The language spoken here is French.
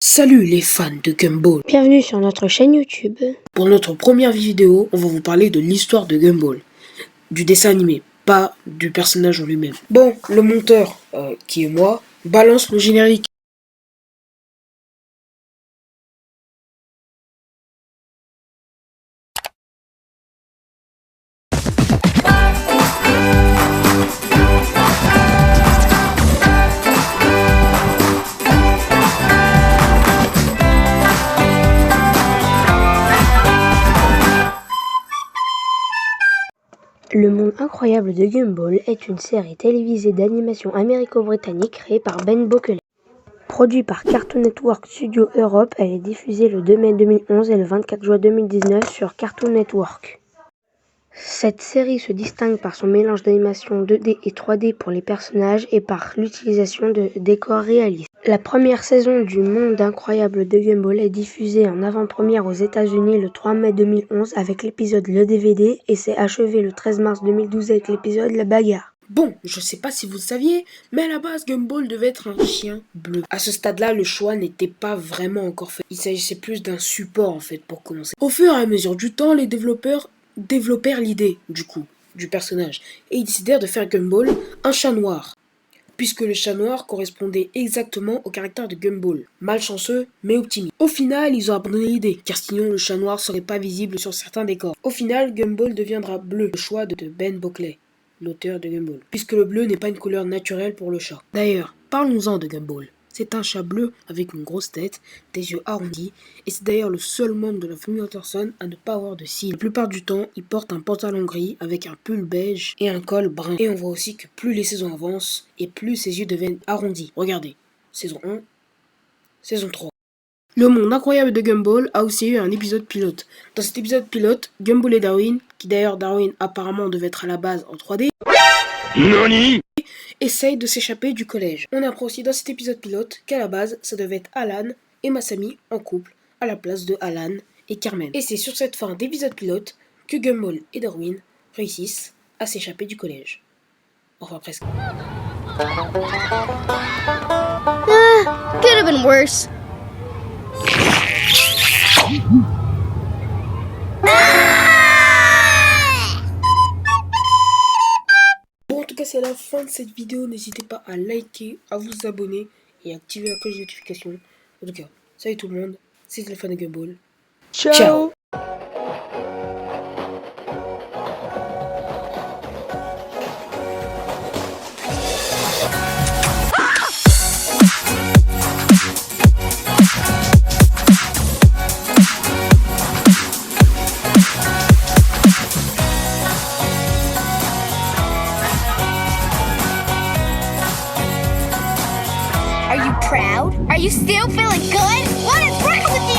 Salut les fans de Gumball. Bienvenue sur notre chaîne YouTube. Pour notre première vidéo, on va vous parler de l'histoire de Gumball, du dessin animé, pas du personnage en lui-même. Bon, le monteur, qui est moi, balance le générique. Le monde incroyable de Gumball est une série télévisée d'animation américo-britannique créée par Ben Bocquelet. Produit par Cartoon Network Studio Europe, elle est diffusée le 2 mai 2011 et le 24 juin 2019 sur Cartoon Network. Cette série se distingue par son mélange d'animation 2D et 3D pour les personnages et par l'utilisation de décors réalistes. La première saison du monde incroyable de Gumball est diffusée en avant-première aux États-Unis le 3 mai 2011 avec l'épisode Le DVD et s'est achevée le 13 mars 2012 avec l'épisode La Bagarre. Bon, je sais pas si vous le saviez, mais à la base, Gumball devait être un chien bleu. À ce stade-là, le choix n'était pas vraiment encore fait. Il s'agissait plus d'un support en fait pour commencer. Au fur et à mesure du temps, les développeurs développèrent l'idée du personnage et ils décidèrent de faire Gumball un chat noir, puisque le chat noir correspondait exactement au caractère de Gumball, malchanceux mais optimiste. Au final, ils ont abandonné l'idée, car sinon le chat noir serait pas visible sur certains décors. Au final, Gumball deviendra bleu, le choix de Ben Bocquelet, l'auteur de Gumball, puisque le bleu n'est pas une couleur naturelle pour le chat. D'ailleurs, parlons-en de Gumball. C'est un chat bleu avec une grosse tête, des yeux arrondis, et c'est d'ailleurs le seul membre de la famille Utterson à ne pas avoir de cils. La plupart du temps, il porte un pantalon gris avec un pull beige et un col brun. Et on voit aussi que plus les saisons avancent, et plus ses yeux deviennent arrondis. Regardez, saison 1, saison 3. Le monde incroyable de Gumball a aussi eu un épisode pilote. Dans cet épisode pilote, Gumball et Darwin, qui d'ailleurs Darwin apparemment devait être à la base en 3D, NANI? essaye de s'échapper du collège. On apprend aussi dans cet épisode pilote qu'à la base, ça devait être Alan et Masami en couple, à la place de Alan et Carmen. Et c'est sur cette fin d'épisode pilote que Gumball et Darwin réussissent à s'échapper du collège. Enfin presque. Could have been worse. Bon, en tout cas, c'est la fin de cette vidéo. N'hésitez pas à liker, à vous abonner et à activer la cloche de notification. En tout cas, salut tout le monde, c'était le fan de Gumball. Ciao. Are you proud? Are you still feeling good? What is wrong with you?